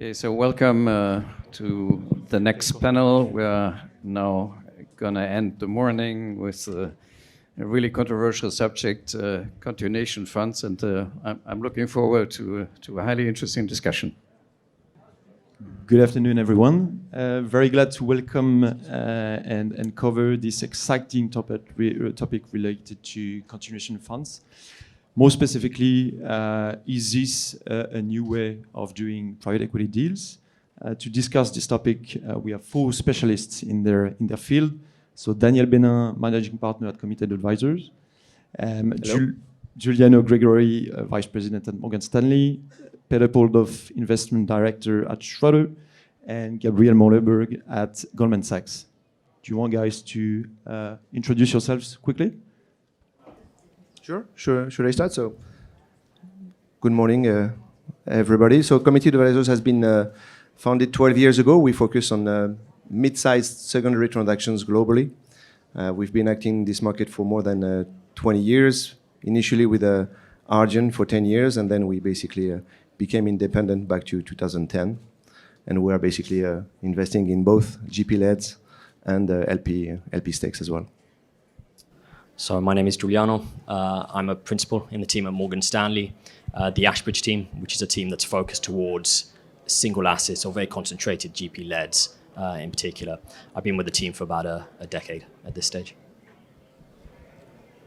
Okay, so welcome to the next panel. We are now going to end the morning with a really controversial subject, continuation funds, and I'm looking forward to a highly interesting discussion. Good afternoon, everyone. Very glad to welcome and cover this exciting topic related to continuation funds. More specifically, is this a new way of doing private equity deals? To discuss this topic, we have four specialists in their field. So Daniel Benin, managing partner at Committed Advisors, Giuliano Gregory, vice president at Morgan Stanley, Peter Poldorf, investment director at Schroeder, and Gabriel Moleberg at Goldman Sachs. Do you want guys to introduce yourselves quickly? Sure. Should I start? So, good morning, everybody. So, Committed Advisors has been founded 12 years ago. We focus on mid-sized secondary transactions globally. We've been acting in this market for more than 20 years, initially with Argent for 10 years, and then we basically became independent back to 2010. And we are basically investing in both GP-leds and LP stakes as well. So my name is Giuliano. I'm a principal in the team at Morgan Stanley, the Ashbridge team, which is a team that's focused towards single assets or very concentrated GP-leds in particular. I've been with the team for about a decade at this stage.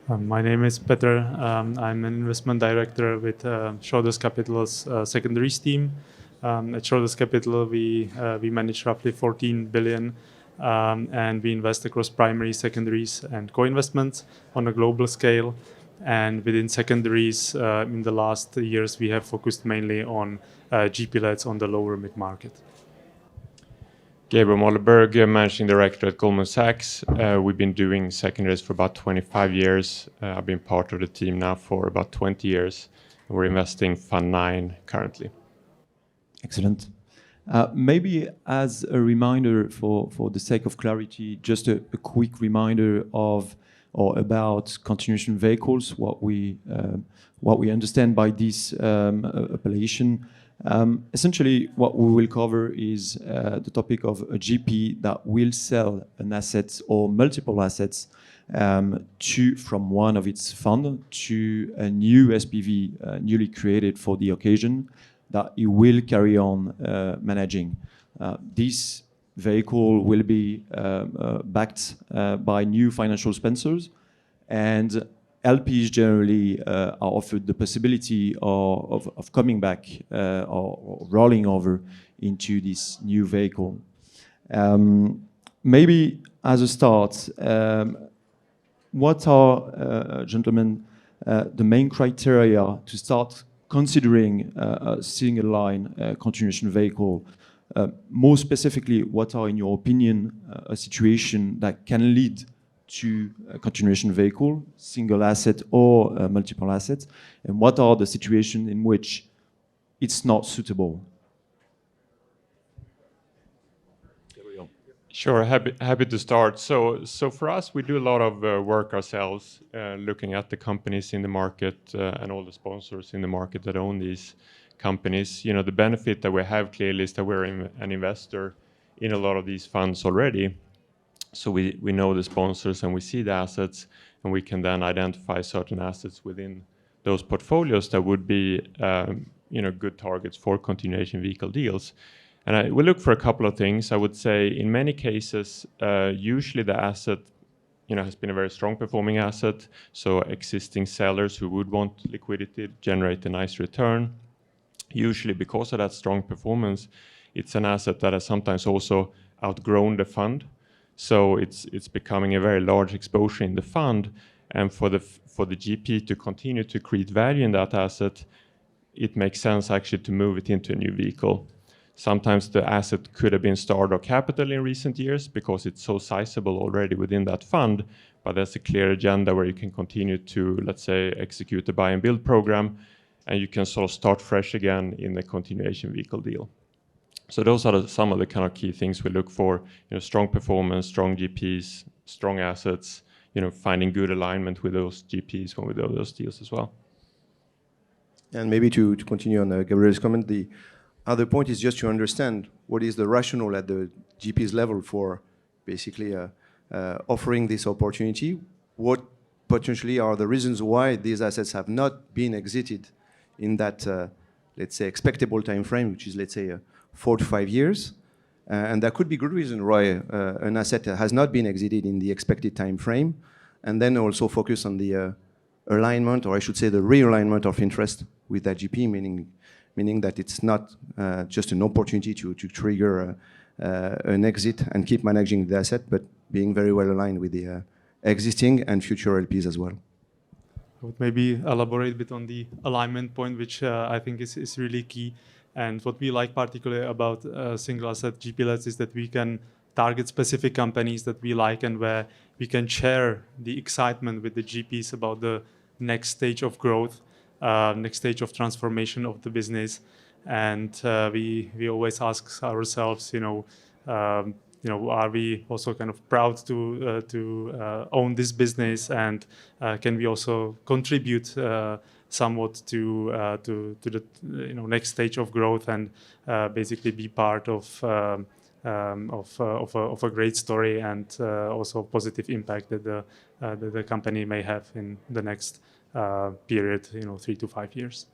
My name is Peter. I'm an investment director with Schroders Capital's secondaries team. At Schroders Capital, we manage roughly 14 billion. And we invest across primary, secondaries, and co-investments on a global scale. And within secondaries, in the last years, we have focused mainly on GP-leds on the lower mid-market. Gabriel Moleberg, managing director at Goldman Sachs. We've been doing secondaries for about 25 years. I've been part of the team now for about 20 years. We're investing Fund 9 currently. Excellent. Maybe as a reminder, for the sake of clarity, just a quick reminder of or about continuation vehicles, what we understand by this appellation. Essentially, what we will cover is the topic of a GP that will sell an asset or multiple assets from one of its funds to a new SPV newly created for the occasion, that it will carry on managing. This vehicle will be backed by new financial sponsors, and LPs generally are offered the possibility of coming back or rolling over into this new vehicle. Maybe as a start, what are, gentlemen, the main criteria to start considering a single line continuation vehicle? More specifically, what are, in your opinion, a situation that can lead to a continuation vehicle, single asset or multiple assets? And what are the situations in which it's not suitable? Sure, happy to start. So for us, we do a lot of work ourselves, looking at the companies in the market and all the sponsors in the market that own these companies. You know, the benefit that we have clearly is that we're an investor in a lot of these funds already. So we know the sponsors and we see the assets, and we can then identify certain assets within those portfolios that would be good targets for continuation vehicle deals. And we look for a couple of things. I would say in many cases, usually the asset has been a very strong performing asset. So existing sellers who would want liquidity generate a nice return. Usually because of that strong performance, it's an asset that has sometimes also outgrown the fund. So it's becoming a very large exposure in the fund. And for the GP to continue to create value in that asset, it makes sense actually to move it into a new vehicle. Sometimes the asset could have been startup capital in recent years because it's so sizable already within that fund, but there's a clear agenda where you can continue to, let's say, execute the buy and build program, and you can sort of start fresh again in the continuation vehicle deal. So those are some of the kind of key things we look for: strong performance, strong GPs, strong assets, finding good alignment with those GPs when we do those deals as well. And maybe to continue on Gabriel's comment, other point is just to understand what is the rationale at the GP's level for basically offering this opportunity. What potentially are the reasons why these assets have not been exited in that, let's say, expectable time frame, which is, let's say, 4 to 5 years. And there could be good reason why an asset has not been exited in the expected time frame. And then also focus on the alignment, or I should say the realignment of interest with that GP, meaning that it's not just an opportunity to trigger an exit and keep managing the asset, but being very well aligned with the existing and future LPs as well. I would maybe elaborate a bit on the alignment point, which I think is really key. And what we like particularly about single asset GP-leds is that we can target specific companies that we like and where we can share the excitement with the GPs about the next stage of growth, next stage of transformation of the business. And we always ask ourselves, are we also kind of proud to own this business, and can we also contribute somewhat to the next stage of growth, and basically be part of a great story, and also positive impact that the company may have in the next period, 3 to 5 years.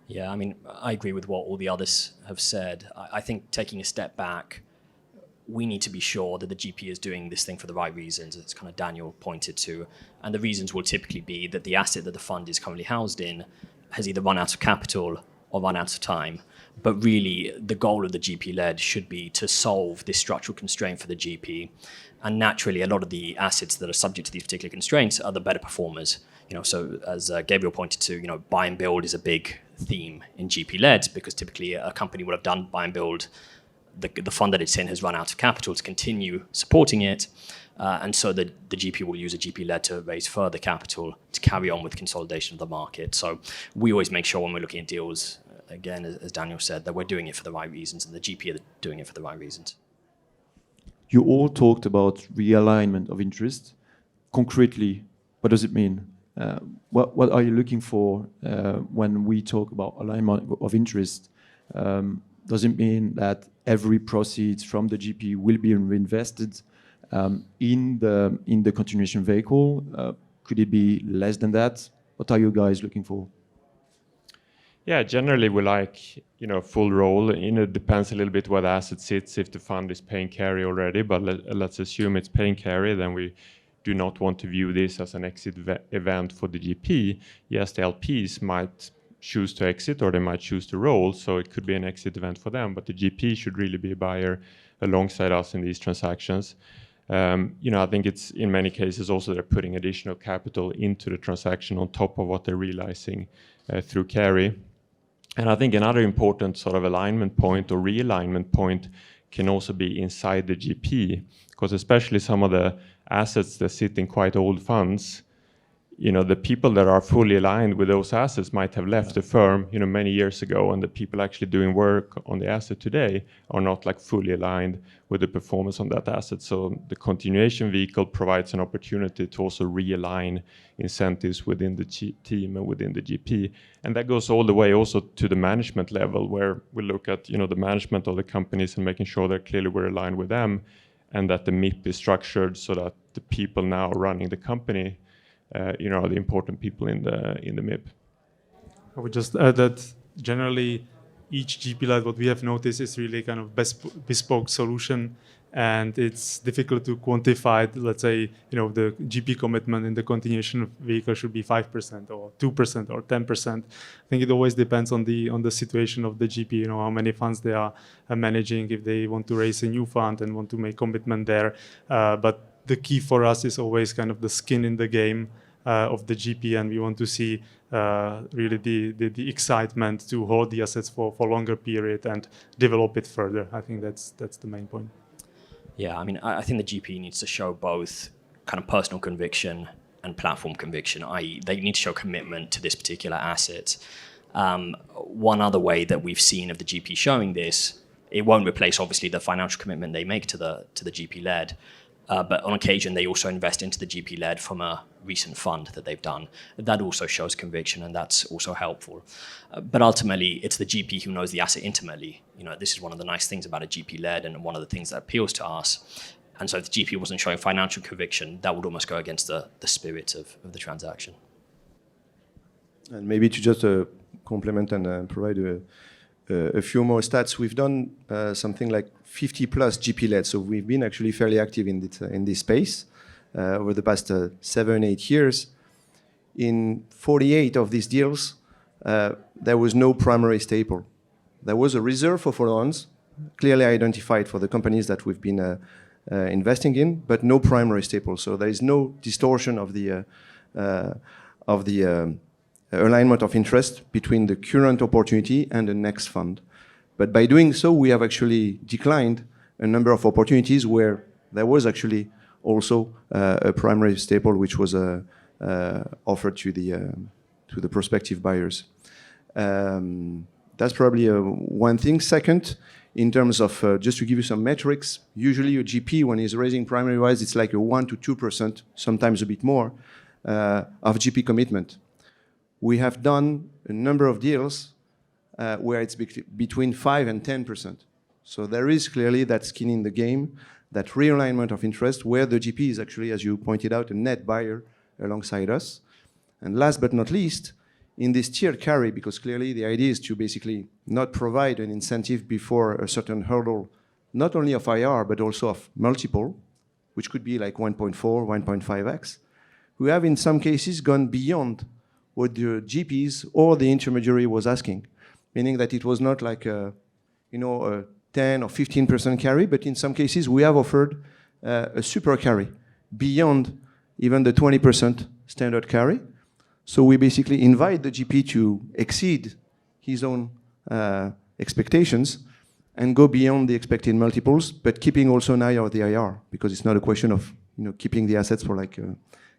Yeah, I mean, I agree with what all the others have said. I think taking a step back, we need to be sure that the GP is doing this thing for the right reasons, as kind of Daniel pointed to. And the reasons will typically be that the asset that the fund is currently housed in has either run out of capital or run out of time. But really, the goal of the GP-led should be to solve this structural constraint for the GP. And naturally, a lot of the assets that are subject to these particular constraints are the better performers. So as Gabriel pointed to, buy and build is a big theme in GP-led, because typically a company would have done buy and build. The fund that it's in has run out of capital to continue supporting it. And so the GP will use a GP-led to raise further capital to carry on with consolidation of the market. So we always make sure when we're looking at deals, again, as Daniel said, that we're doing it for the right reasons, and the GP are doing it for the right reasons. You all talked about realignment of interest. Concretely, what does it mean? What are you looking for when we talk about alignment of interest? Does it mean that every proceeds from the GP will be reinvested in the continuation vehicle? Could it be less than that? What are you guys looking for? Yeah, generally we like full role. It depends a little bit where the asset sits. If the fund is paying carry already, but let's assume it's paying carry, then we do not want to view this as an exit event for the GP. Yes, the LPs might choose to exit, or they might choose to roll, so it could be an exit event for them, but the GP should really be a buyer alongside us in these transactions. I think it's in many cases also they're putting additional capital into the transaction on top of what they're realizing through carry. And I think another important sort of alignment point or realignment point can also be inside the GP, because especially some of the assets that sit in quite old funds, the people that are fully aligned with those assets might have left the firm, many years ago, and the people actually doing work on the asset today are not like fully aligned with the performance on that asset. So the continuation vehicle provides an opportunity to also realign incentives within the team and within the GP. And that goes all the way also to the management level, where we look at, the management of the companies and making sure that clearly we're aligned with them, and that the MIP is structured so that the people now running the company are the important people in the MIP. I would just add that generally each GP-led, what we have noticed, is really kind of bespoke solution, and it's difficult to quantify. Let's say, the GP commitment in the continuation vehicle should be 5% or 2% or 10%. I think it always depends on the situation of the GP. How many funds they are managing, if they want to raise a new fund and want to make commitment there. But the key for us is always kind of the skin in the game of the GP, and we want to see really the excitement to hold the assets for longer period and develop it further. I think that's the main point. Yeah, I mean, I think the GP needs to show both kind of personal conviction and platform conviction, i.e. they need to show commitment to this particular asset. One other way that we've seen of the GP showing this, it won't replace obviously the financial commitment they make to the GP-led, But on occasion, they also invest into the GP-led from a recent fund that they've done. That also shows conviction, and that's also helpful. But ultimately, it's the GP who knows the asset intimately. This is one of the nice things about a GP-led, and one of the things that appeals to us. And so if the GP wasn't showing financial conviction, that would almost go against the spirit of the transaction. And maybe to just complement and provide a few more stats, we've done something like 50 plus GP-led. So we've been actually fairly active in this space over the past 7-8 years. In 48 of these deals, there was no primary staple. There was a reserve for follow-ons, clearly identified for the companies that we've been investing in, but no primary staple. So there is no distortion of the alignment of interest between the current opportunity and the next fund. But by doing so, we have actually declined a number of opportunities where there was actually also a primary staple which was offered to the prospective buyers. That's probably one thing. Second, in terms of, just to give you some metrics, usually a GP, when he's raising primary-wise, it's like a 1 to 2%, sometimes a bit more, of GP commitment. We have done a number of deals where it's between 5 and 10%. So there is clearly that skin in the game, that realignment of interest, where the GP is actually, as you pointed out, a net buyer alongside us. And last but not least, in this tiered carry, because clearly the idea is to basically not provide an incentive before a certain hurdle, not only of IR, but also of multiple, which could be like 1.4, 1.5x. We have in some cases gone beyond what the GPs or the intermediary was asking, meaning that it was not like a 10 or 15% carry, but in some cases we have offered a super carry beyond even the 20% standard carry. So we basically invite the GP to exceed his own expectations and go beyond the expected multiples, but keeping also an eye on the IR, because it's not a question of keeping the assets for like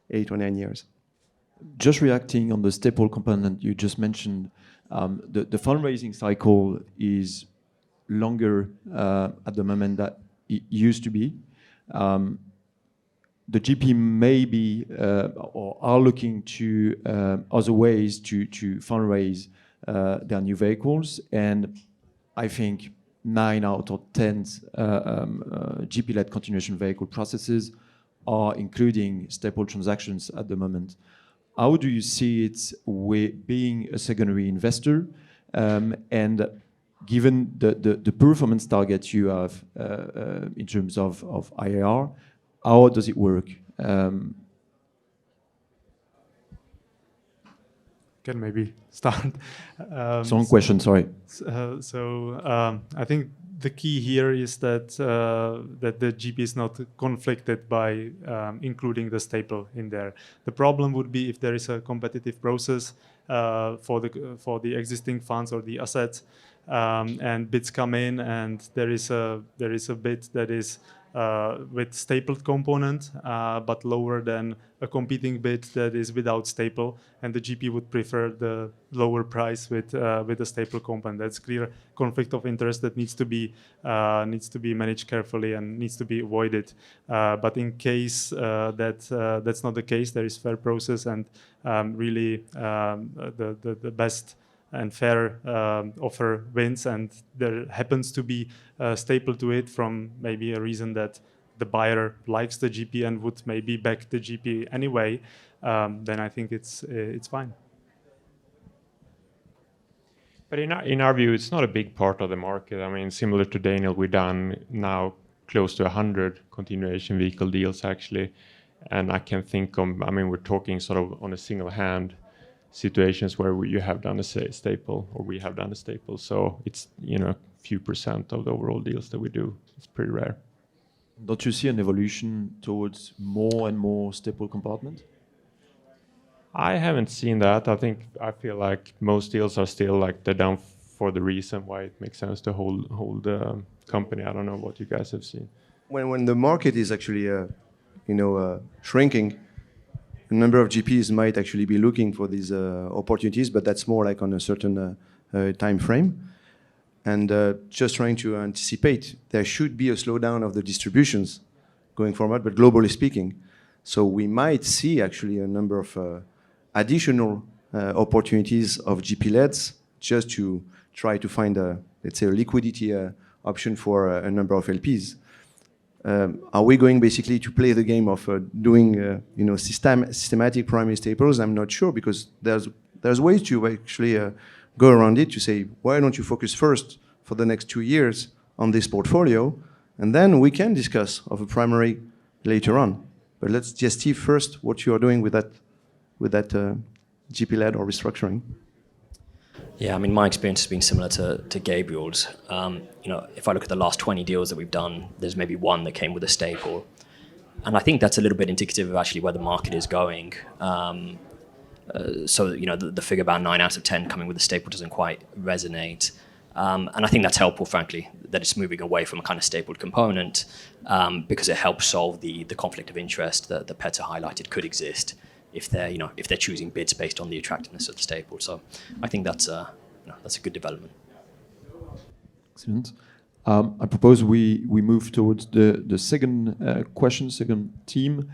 8 or 9 years. Just reacting on the staple component you just mentioned, the fundraising cycle is longer at the moment that it used to be. The GP may be or are looking to other ways to fundraise their new vehicles, and I think 9 out of 10 GP-led continuation vehicle processes are including staple transactions at the moment. How do you see it with being a secondary investor, and given the performance targets you have in terms of IRR, how does it work? Can maybe start. Long question, sorry. I think the key here is that the GP is not conflicted by including the staple in there. The problem would be if there is a competitive process for the existing funds or the assets, and bids come in, and there is a bid that is with stapled component, but lower than a competing bid that is without staple, and the GP would prefer the lower price with a staple component. That's clear conflict of interest that needs to be managed carefully and needs to be avoided. But in case that's not the case, there is fair process, and really the best and fair offer wins, and there happens to be a staple to it from maybe a reason that the buyer likes the GP and would maybe back the GP anyway, then I think it's fine. But in our view, it's not a big part of the market. I mean, similar to Daniel, we've done now close to 100 continuation vehicle deals actually, and I can think of, we're talking sort of on a single hand situations where you have done a staple, or we have done a staple. So it's a few percent of the overall deals that we do. It's pretty rare. Don't you see an evolution towards more and more staple compartment? I haven't seen that. I feel like most deals are still like they're done for the reason why it makes sense to hold the company. I don't know what you guys have seen. When the market is actually shrinking, a number of GPs might actually be looking for these opportunities, but that's more like on a certain time frame. And just trying to anticipate, there should be a slowdown of the distributions going forward, but globally speaking. So we might see actually a number of additional opportunities of GP-leds just to try to find let's say, a liquidity option for a number of LPs. Are we going basically to play the game of doing systematic primary staples? I'm not sure, because there's ways to actually go around it, to say, why don't you focus first for the next 2 years on this portfolio, and then we can discuss of a primary later on. But let's just see first what you are doing with that GP-led or restructuring. Yeah, I mean, my experience has been similar to Gabriel's. If I look at the last 20 deals that we've done, there's maybe one that came with a staple. And I think that's a little bit indicative of actually where the market is going. The figure about 9 out of 10 coming with a staple doesn't quite resonate. And I think that's helpful, frankly, that it's moving away from a kind of stapled component, because it helps solve the conflict of interest that Petter highlighted could exist if they're choosing bids based on the attractiveness of the staple. So I think that's a good development. Excellent. I propose we move towards the second question, second team.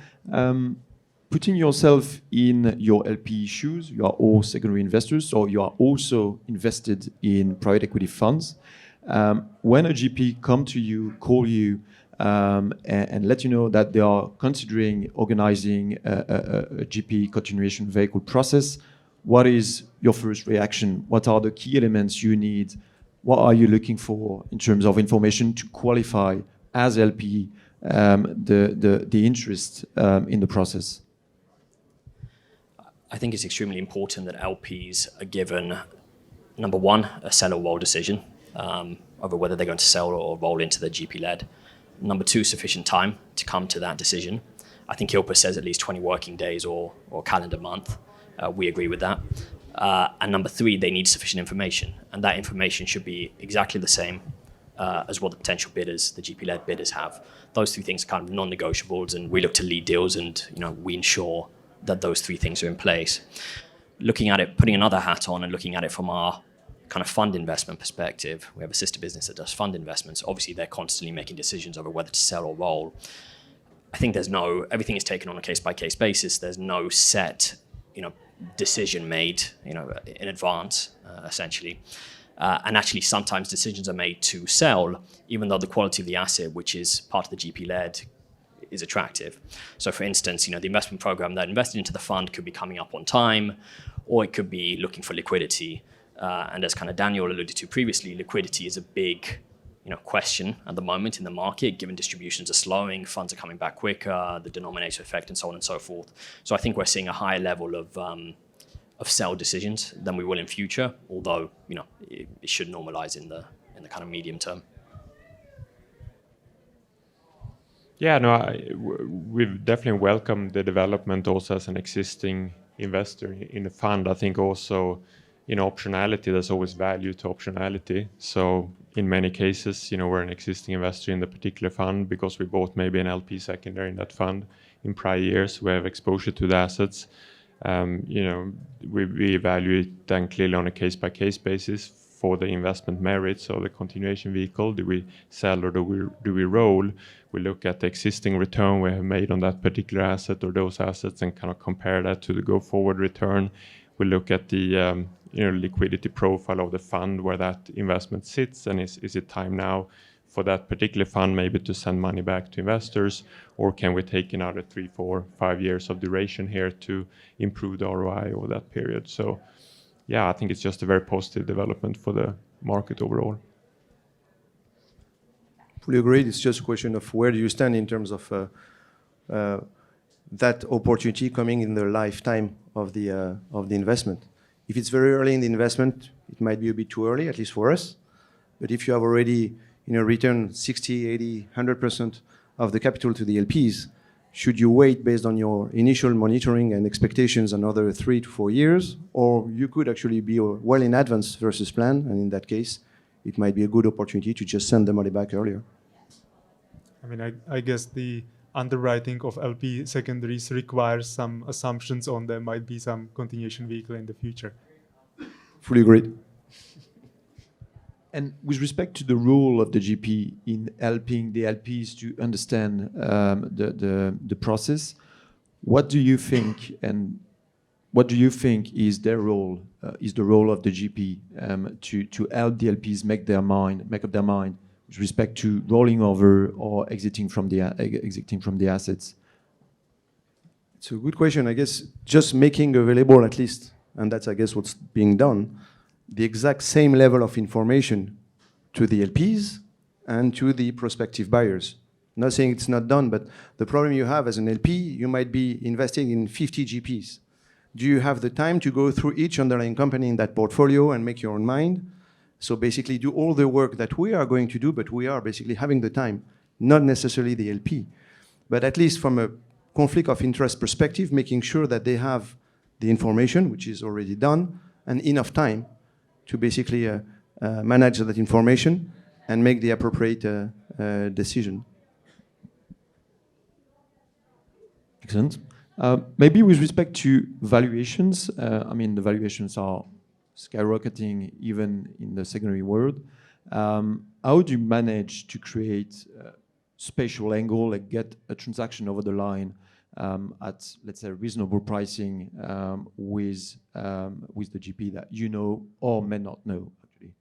Putting yourself in your LP shoes, you are all secondary investors, so you are also invested in private equity funds. When a GP come to you, call you, and let you know that they are considering organizing a GP continuation vehicle process, what is your first reaction? What are the key elements you need? What are you looking for in terms of information to qualify as LP the interest in the process? I think it's extremely important that LPs are given, number one, a sell or roll decision over whether they're going to sell or roll into the GP-led. Number two, sufficient time to come to that decision. I think Hilper says at least 20 working days or calendar month. We agree with that. And number three, they need sufficient information. And that information should be exactly the same as what the potential bidders, the GP-led bidders have. Those three things are kind of non-negotiables, and we look to lead deals, and we ensure that those three things are in place. Looking at it, putting another hat on and looking at it from our kind of fund investment perspective, we have a sister business that does fund investments. Obviously, they're constantly making decisions over whether to sell or roll. I think everything is taken on a case-by-case basis. There's no set, decision made, in advance, essentially. And actually, sometimes decisions are made to sell, even though the quality of the asset, which is part of the GP-led, is attractive. So, for instance, the investment program that invested into the fund could be coming up on time, or it could be looking for liquidity. And as kind of Daniel alluded to previously, liquidity is a big question at the moment in the market, given distributions are slowing, funds are coming back quicker, the denominator effect, and so on and so forth. So I think we're seeing a higher level of sell decisions than we will in future, although it should normalize in the kind of medium term. Yeah, no, we've definitely welcomed the development also as an existing investor in the fund. I think also optionality, there's always value to optionality. So in many cases, we're an existing investor in the particular fund because we bought maybe an LP secondary in that fund in prior years. We have exposure to the assets. We evaluate then clearly on a case-by-case basis for the investment merits of the continuation vehicle. Do we sell or do we roll? We look at the existing return we have made on that particular asset or those assets and kind of compare that to the go-forward return. We look at the liquidity profile of the fund where that investment sits, and is it time now for that particular fund maybe to send money back to investors, or can we take another 3, 4, 5 years of duration here to improve the ROI over that period? So yeah, I think it's just a very positive development for the market overall. Fully agreed. It's just a question of where do you stand in terms of that opportunity coming in the lifetime of the investment. If it's very early in the investment, it might be a bit too early, at least for us. But if you have already returned 60, 80, 100% of the capital to the LPs, should you wait based on your initial monitoring and expectations another 3 to 4 years? Or you could actually be well in advance versus plan, and in that case, it might be a good opportunity to just send the money back earlier. I mean, I guess the underwriting of LP secondaries requires some assumptions on there might be some continuation vehicle in the future. Fully agreed. And with respect to the role of the GP in helping the LPs to understand the process, what do you think, and what do you think is their role, is the role of the GP to help the LPs make up their mind with respect to rolling over or exiting from the assets? It's a good question. I guess just making available at least, and that's I guess what's being done, the exact same level of information to the LPs and to the prospective buyers. Not saying it's not done, but the problem you have as an LP, you might be investing in 50 GPs. Do you have the time to go through each underlying company in that portfolio and make your own mind? So basically do all the work that we are going to do, but we are basically having the time, not necessarily the LP. But at least from a conflict of interest perspective, making sure that they have the information, which is already done, and enough time to basically manage that information and make the appropriate decision. Excellent. Maybe with respect to valuations, I mean, the valuations are skyrocketing even in the secondary world. How do you manage to create a spatial angle and get a transaction over the line at, let's say, reasonable pricing with the GP that you know or may not know, actually?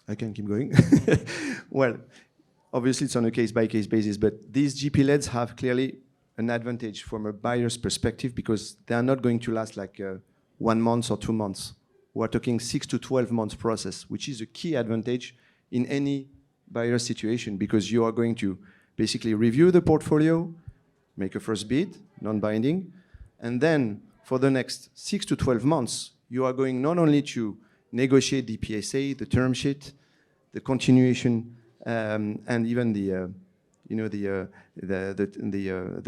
I can keep going. Well, obviously it's on a case-by-case basis, but these GP-leds have clearly an advantage from a buyer's perspective because they are not going to last like 1 month or 2 months. We're talking 6 to 12 months process, which is a key advantage in any buyer situation because you are going to basically review the portfolio, make a first bid, non-binding, and then for the next 6 to 12 months, you are going not only to negotiate the PSA, the term sheet, the continuation, and even the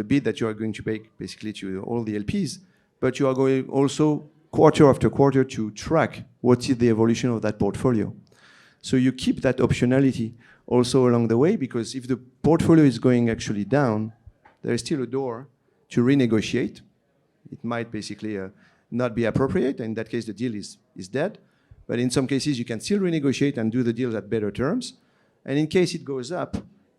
bid that you are going to make basically to all the LPs, but you are going also quarter after quarter to track what is the evolution of that portfolio. So you keep that optionality also along the way because if the portfolio is going actually down, there is still a door to renegotiate. It might basically not be appropriate. In that case, the deal is dead. But in some cases, you can still renegotiate and do the deals at better terms. And in case it goes up,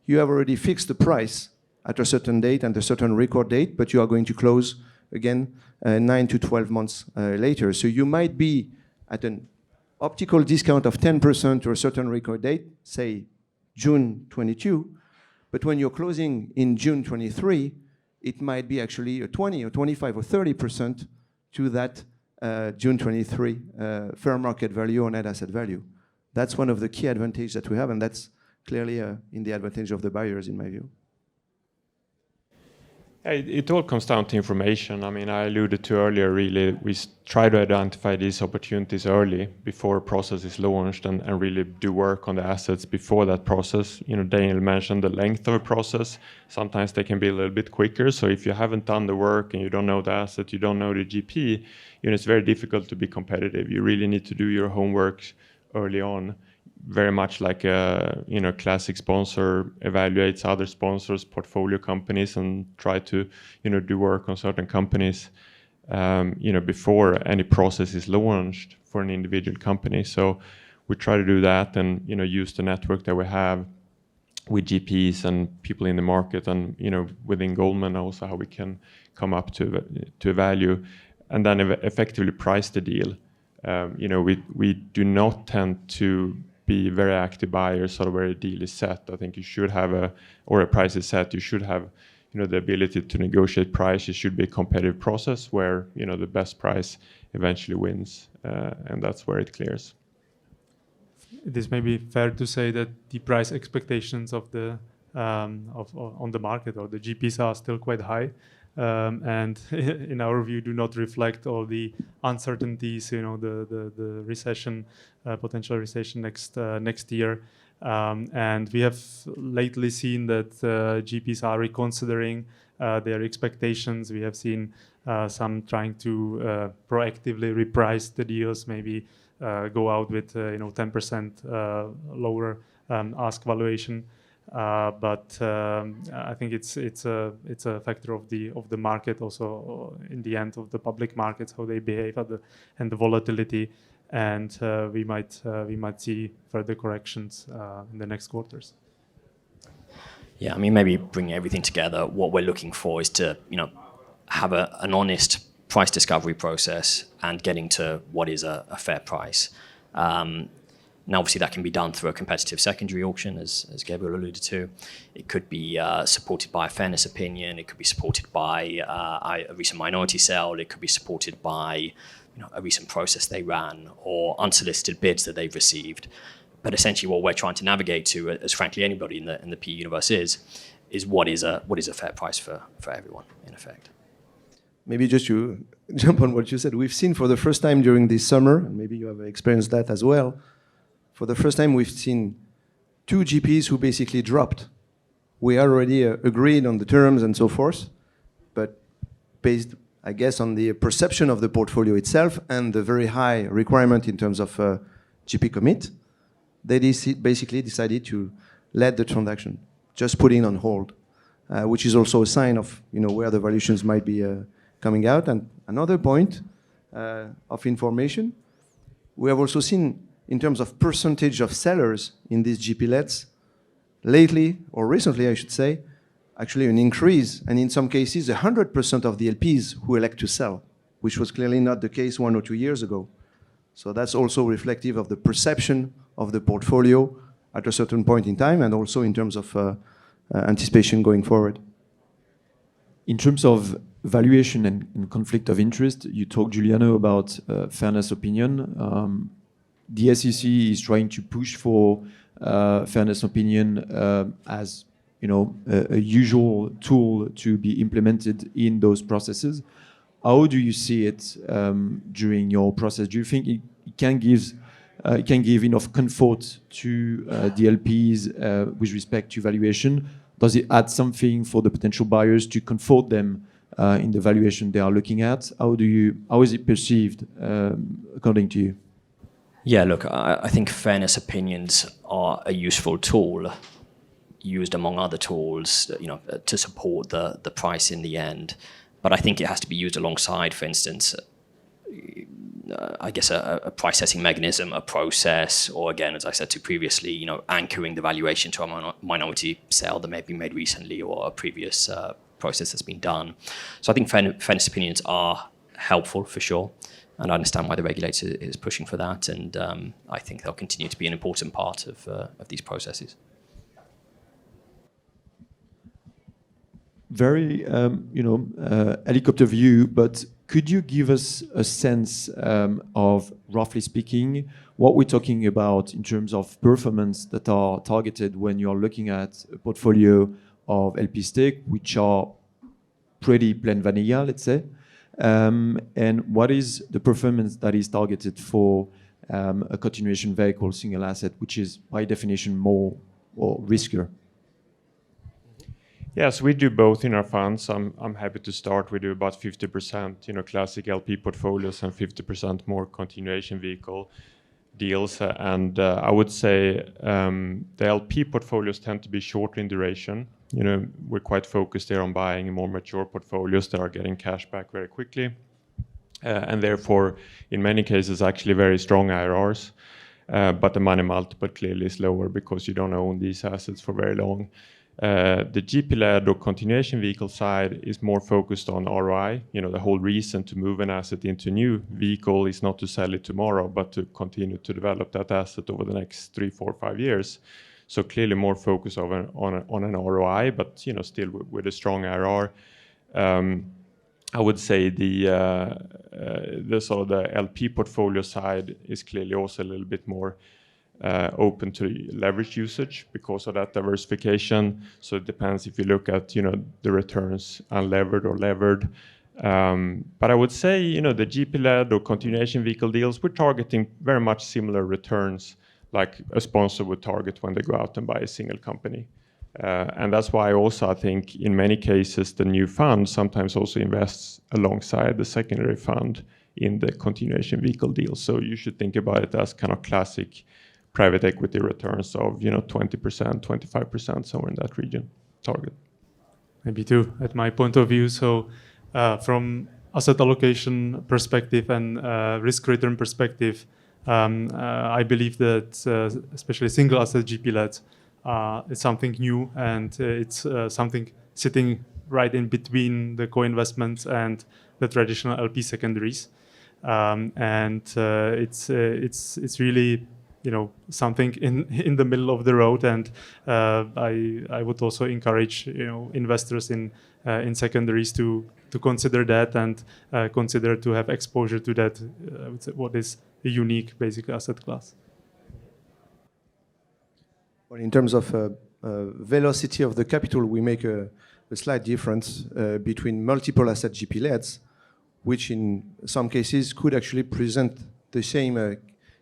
you have already fixed the price at a certain date and a certain record date, but you are going to close again 9 to 12 months later. So you might be at an optical discount of 10% to a certain record date, say June 22, but when you're closing in June 23, it might be actually a 20 or 25 or 30% to that June 23 fair market value or net asset value. That's one of the key advantages that we have, and that's clearly in the advantage of the buyers, in my view. It all comes down to information. I mean, I alluded to earlier, really, we try to identify these opportunities early before a process is launched and really do work on the assets before that process. You know, Daniel mentioned the length of a process. Sometimes they can be a little bit quicker. So if you haven't done the work and you don't know the asset, you don't know the GP, you know, it's very difficult to be competitive. You really need to do your homework early on. Very much like a classic sponsor evaluates other sponsors, portfolio companies, and try to do work on certain companies before any process is launched for an individual company. So we try to do that and use the network that we have with GPs and people in the market, and within Goldman also how we can come up to a value, and then effectively price the deal. We do not tend to be very active buyers sort of where a deal is set. I think you should have a price is set, you should have the ability to negotiate price. It should be a competitive process where the best price eventually wins, and that's where it clears. It is maybe fair to say that the price expectations of the on the market or the GPs are still quite high, and in our view do not reflect all the uncertainties, the recession, potential recession next year, and we have lately seen that GPs are reconsidering their expectations. We have seen some trying to proactively reprice the deals, maybe go out with 10% lower ask valuation. But I think it's a factor of the market also in the end of the public markets, how they behave and the volatility, and we might see further corrections in the next quarters. Yeah, I mean, maybe bringing everything together, what we're looking for is to, have an honest price discovery process and getting to what is a fair price. Now, obviously, that can be done through a competitive secondary auction, as Gabriel alluded to. It could be supported by a fairness opinion. It could be supported by a recent minority sale. It could be supported by a recent process they ran or unsolicited bids that they've received. But essentially, what we're trying to navigate to, as frankly anybody in the PE universe is what is a fair price for everyone, in effect. Maybe just to jump on what you said, we've seen for the first time during this summer, and maybe you have experienced that as well, for the first time we've seen two GPs who basically dropped. We already agreed on the terms and so forth, but based, I guess, on the perception of the portfolio itself and the very high requirement in terms of GP commit, they basically decided to let the transaction, just put it on hold, which is also a sign of where the valuations might be coming out. And another point of information, we have also seen in terms of percentage of sellers in these GP-leds, lately, or recently I should say, actually an increase, and in some cases 100% of the LPs who elect to sell, which was clearly not the case 1 or 2 years ago. So that's also reflective of the perception of the portfolio at a certain point in time, and also in terms of anticipation going forward. In terms of valuation and conflict of interest, you talked, Giuliano, about fairness opinion. The SEC is trying to push for fairness opinion as a usual tool to be implemented in those processes. How do you see it during your process? Do you think it can give enough comfort to the LPs with respect to valuation? Does it add something for the potential buyers to comfort them in the valuation they are looking at? How is it perceived according to you? Yeah, look, I think fairness opinions are a useful tool used among other tools, to support the price in the end. But I think it has to be used alongside, for instance, I guess a price setting mechanism, a process, or again, as I said to previously, anchoring the valuation to a minority sale that may be made recently or a previous process that's been done. So I think fairness opinions are helpful for sure. And I understand why the regulator is pushing for that, and I think they'll continue to be an important part of these processes. Very, helicopter view, but could you give us a sense of, roughly speaking, what we're talking about in terms of performance that are targeted when you're looking at a portfolio of LP stake, which are pretty plain vanilla, let's say? And what is the performance that is targeted for a continuation vehicle, single asset, which is by definition more or riskier? Yes, we do both in our funds. I'm happy to start. We do about 50%, classic LP portfolios and 50% more continuation vehicle deals. And I would say the LP portfolios tend to be shorter in duration. We're quite focused there on buying more mature portfolios that are getting cash back very quickly. And therefore, in many cases, actually very strong IRRs. But the money multiple clearly is lower because you don't own these assets for very long. The GP-led or continuation vehicle side is more focused on ROI. The whole reason to move an asset into a new vehicle is not to sell it tomorrow, but to continue to develop that asset over the next 3, 4, 5 years. So clearly more focus on an ROI, but still with a strong IRR. I would say the sort of the LP portfolio side is clearly also a little bit more open to leverage usage because of that diversification. So it depends if you look at the returns unlevered or levered. But I would say the GP-led or continuation vehicle deals, we're targeting very much similar returns like a sponsor would target when they go out and buy a single company. And that's why also I think in many cases the new fund sometimes also invests alongside the secondary fund in the continuation vehicle deal. So you should think about it as kind of classic private equity returns of 20%, 25%, somewhere in that region target. Maybe two, at my point of view. So from asset allocation perspective and risk return perspective, I believe that especially single asset GP-led is something new, and it's something sitting right in between the co-investments and the traditional LP secondaries. It's really something in the middle of the road, and I would also encourage investors in secondaries to consider that and consider to have exposure to that. I would say what is a unique basic asset class. Well, in terms of velocity of the capital, we make a slight difference between multiple asset GP-leds, which in some cases could actually present the same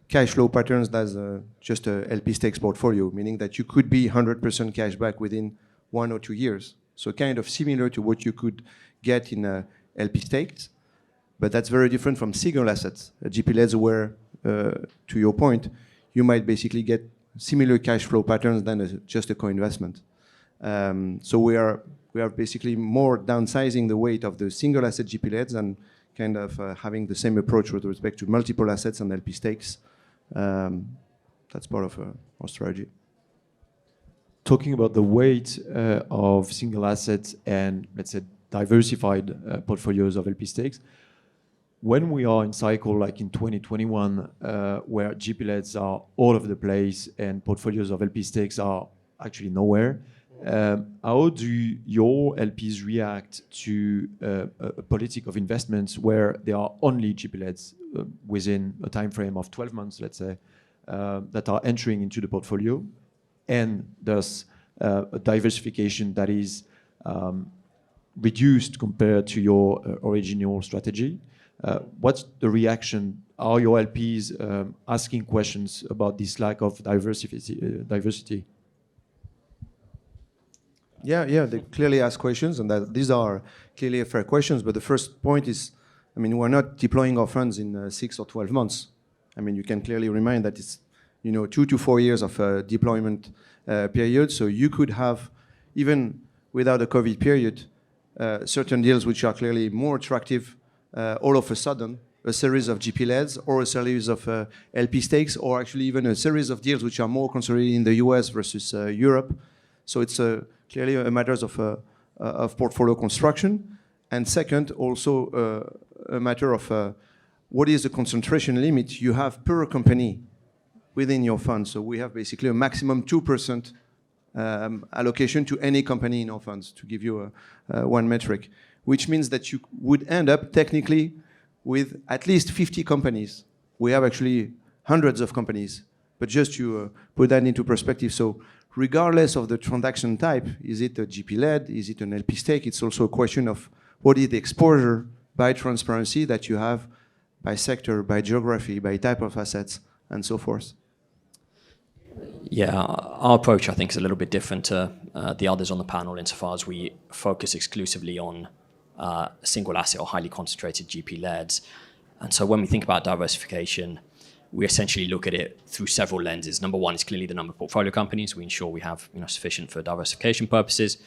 cash flow patterns as just a LP stakes portfolio, meaning that you could be 100% cash back within 1 or 2 years. So kind of similar to what you could get in LP stakes, but that's very different from single assets. GP-leds where, to your point, you might basically get similar cash flow patterns than just a co-investment. So we are basically more downsizing the weight of the single asset GP-leds and kind of having the same approach with respect to multiple assets and LP stakes. That's part of our strategy. Talking about the weight of single assets and, let's say, diversified portfolios of LP stakes, when we are in cycle like in 2021, where GP-leds are all over the place and portfolios of LP stakes are actually nowhere, how do your LPs react to a politic of investments where there are only GP-leds within a time frame of 12 months, let's say, that are entering into the portfolio, and thus a diversification that is reduced compared to your original strategy? What's the reaction? Are your LPs asking questions about this lack of diversity? Yeah, they clearly ask questions, and these are clearly fair questions. But the first point is, we're not deploying our funds in 6 or 12 months. You can clearly remind that it's 2 to 4 years of deployment period. So you could have, even without a COVID period, certain deals which are clearly more attractive all of a sudden, a series of GP-leds or a series of LP stakes, or actually even a series of deals which are more concentrated in the US versus Europe. So it's clearly a matter of portfolio construction. And second, also a matter of what is the concentration limit you have per company within your fund. So we have basically a maximum 2% allocation to any company in our funds, to give you one metric, which means that you would end up technically with at least 50 companies. We have actually hundreds of companies, but just to put that into perspective. So regardless of the transaction type, is it a GP-led, is it an LP stake, it's also a question of what is the exposure by transparency that you have by sector, by geography, by type of assets, and so forth. Yeah, our approach, I think, is a little bit different to the others on the panel insofar as we focus exclusively on single asset or highly concentrated GP-leds. And so when we think about diversification, we essentially look at it through several lenses. Number one is clearly the number of portfolio companies. We ensure we have sufficient for diversification purposes.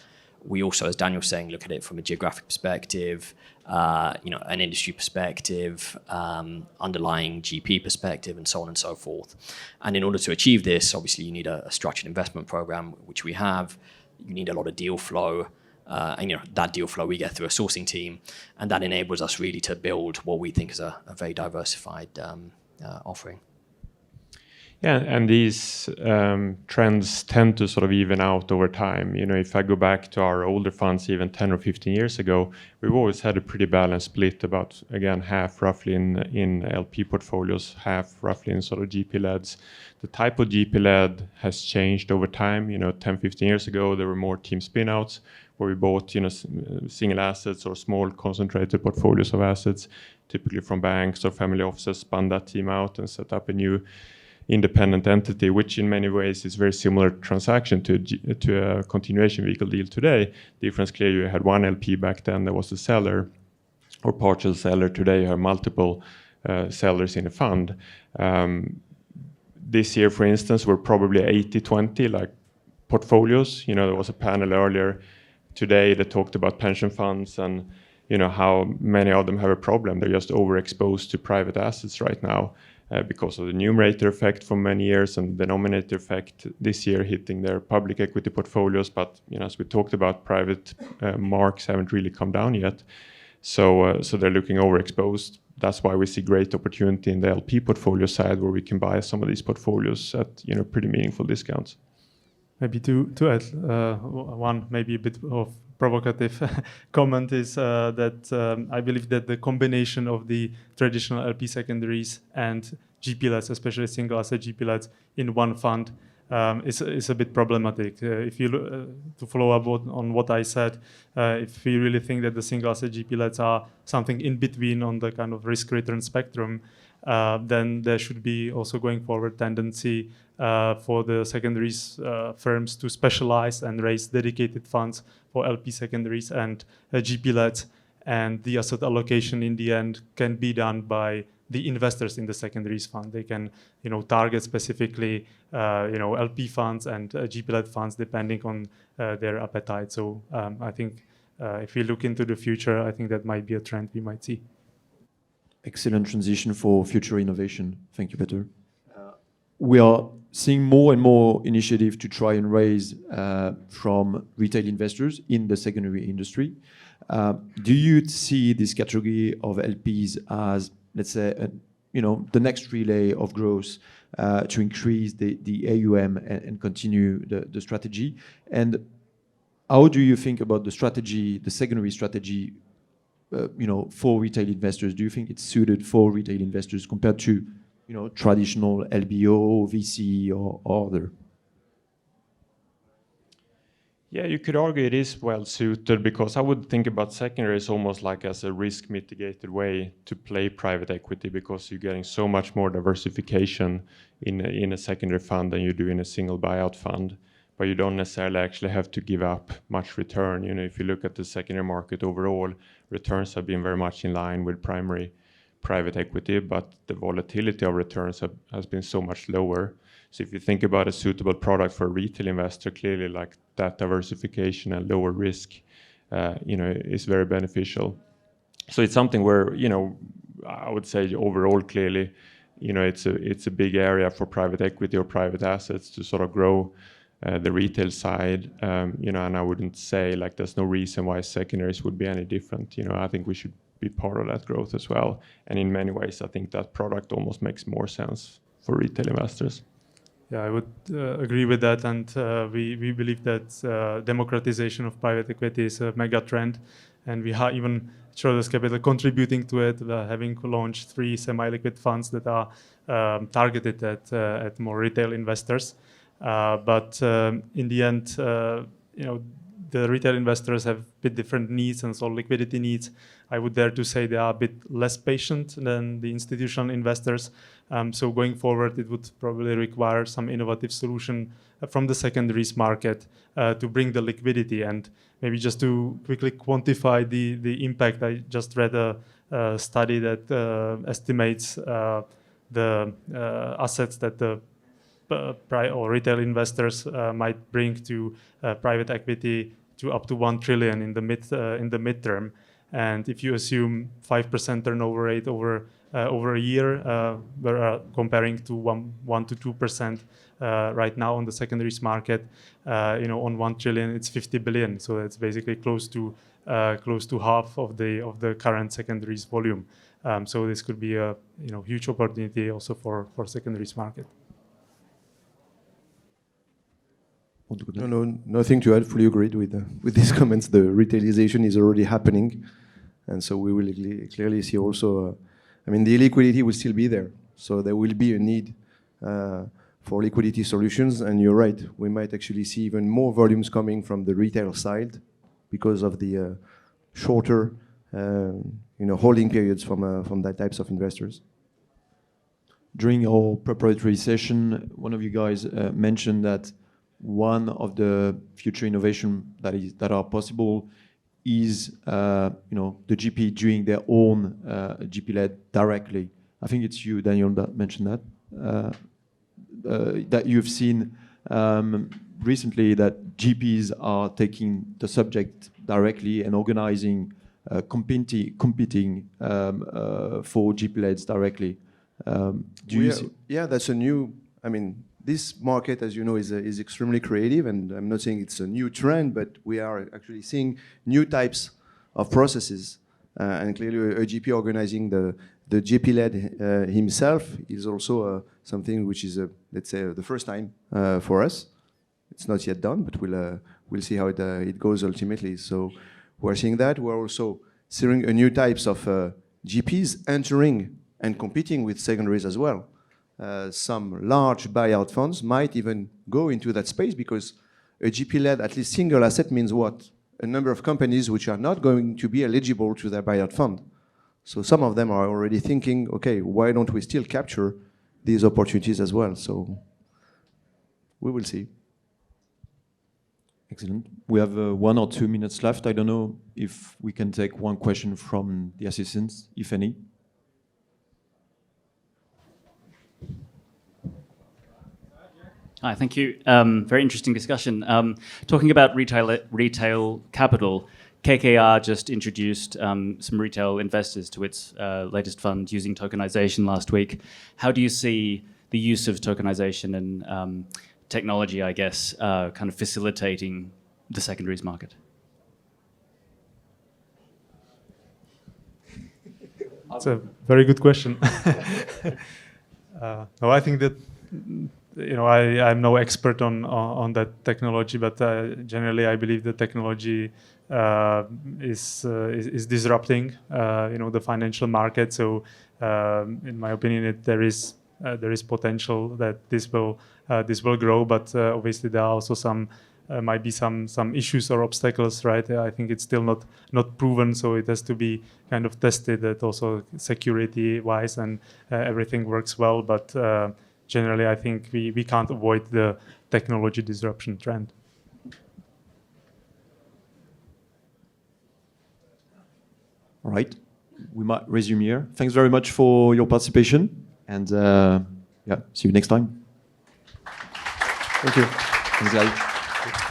We also, as Daniel's saying, look at it from a geographic perspective, an industry perspective, underlying GP perspective, and so on and so forth. And in order to achieve this, obviously you need a structured investment program, which we have. You need a lot of deal flow. And that deal flow we get through a sourcing team, and that enables us really to build what we think is a very diversified offering. Yeah, and these trends tend to sort of even out over time. If I go back to our older funds, even 10 or 15 years ago, we've always had a pretty balanced split, about, again, half roughly in LP portfolios, half roughly in sort of GP-leds. The type of GP-led has changed over time. 10, 15 years ago, there were more team spin-outs where we bought, single assets or small concentrated portfolios of assets, typically from banks or family offices, spun that team out and set up a new independent entity, which in many ways is very similar transaction to a continuation vehicle deal today. Difference clearly, you had one LP back then, there was a seller or partial seller. Today you have multiple sellers in a fund. this year, for instance, we're probably 80-20, like portfolios. There was a panel earlier today that talked about pension funds and how many of them have a problem. They're just overexposed to private assets right now because of the numerator effect for many years and the denominator effect this year hitting their public equity portfolios. But as we talked about, private marks haven't really come down yet. So they're looking overexposed. That's why we see great opportunity in the LP portfolio side, where we can buy some of these portfolios at pretty meaningful discounts. Maybe to add one maybe a bit of provocative comment is that I believe that the combination of the traditional LP secondaries and GP-leds, especially single asset GP-leds in one fund, is a bit problematic. If you to follow up on what I said, if we really think that the single asset GP-leds are something in between on the kind of risk-return spectrum, then there should be also going forward tendency for the secondaries firms to specialize and raise dedicated funds for LP secondaries and GP-leds, and the asset allocation in the end can be done by the investors in the secondaries fund. They can, target specifically, LP funds and GP-led funds depending on their appetite. So I think if we look into the future, I think that might be a trend we might see. Excellent transition for future innovation. Thank you, Peter. We are seeing more and more initiative to try and raise from retail investors in the secondary industry. Do you see this category of LPs as, let's say, the next relay of growth to increase the AUM and continue the strategy? And how do you think about the strategy, the secondary strategy, for retail investors? Do you think it's suited for retail investors compared to, traditional LBO, VC, or other? Yeah, you could argue it is well suited, because I would think about secondaries almost like as a risk mitigated way to play private equity, because you're getting so much more diversification in a secondary fund than you do in a single buyout fund. But you don't necessarily actually have to give up much return. If you look at the secondary market overall, returns have been very much in line with primary private equity, but the volatility of returns has been so much lower. So if you think about a suitable product for a retail investor, clearly like that diversification and lower risk, is very beneficial. So it's something where, I would say overall, clearly, it's a big area for private equity or private assets to sort of grow the retail side, and I wouldn't say like there's no reason why secondaries would be any different. I think we should be part of that growth as well. And in many ways, I think that product almost makes more sense for retail investors. Yeah, I would agree with that, and we believe that democratization of private equity is a mega trend, and we have even Schroders Capital contributing to it, having launched 3 semi-liquid funds that are targeted at more retail investors. But in the end, the retail investors have a bit different needs, and so liquidity needs, I would dare to say, they are a bit less patient than the institutional investors. So going forward, it would probably require some innovative solution from the secondaries market to bring the liquidity. And maybe just to quickly quantify the impact, I just read a study that estimates the assets that the or retail investors might bring to private equity to up to 1 trillion in the midterm. And if you assume 5% turnover rate over a year, we're comparing to 1 to 2% right now on the secondaries market. On 1 trillion, it's 50 billion. So it's basically close to half of the current secondaries volume. So this could be a huge opportunity also for secondaries market. No, nothing to add. Fully agreed with these comments. The retailization is already happening, and so we will clearly see also. The illiquidity will still be there, so there will be a need for liquidity solutions. And you're right, we might actually see even more volumes coming from the retail side because of the shorter, holding periods from that types of investors. During our preparatory session, one of you guys mentioned that one of the future innovation that are possible is the GP doing their own GP-led directly. I think it's you, Daniel, that mentioned that. that you've seen recently that GPs are taking the subject directly and organizing competing for GP-leds directly. Do you see? Yeah, that's a new. I mean, this market, as you know, is extremely creative, and I'm not saying it's a new trend, but we are actually seeing new types of processes, and clearly a GP organizing the GP-led himself is also something which is, let's say, the first time for us. It's not yet done, but we'll see how it goes ultimately. So we're seeing that. We're also seeing a new types of GPs entering and competing with secondaries as well. Some large buyout funds might even go into that space because a GP-led, at least single asset, means what? A number of companies which are not going to be eligible to their buyout fund. So some of them are already thinking, okay, why don't we still capture these opportunities as well? So we will see. Excellent. We have 1 or 2 minutes left. I don't know if we can take one question from the assistants, if any. Hi, thank you. Very interesting discussion. Talking about retail capital, KKR just introduced some retail investors to its latest fund using tokenization last week. How do you see the use of tokenization and technology, I guess, kind of facilitating the secondaries market? That's a very good question. No, I think that I'm no expert on that technology, but generally I believe the technology is disrupting the financial market. So in my opinion, there is potential that this will grow, but obviously there are also might be some issues or obstacles, right? I think it's still not proven, so it has to be kind of tested that also security wise and everything works well. But generally, I think we can't avoid the technology disruption trend. All right, we might resume here. Thanks very much for your participation, and see you next time. Thank you. Thanks, guys.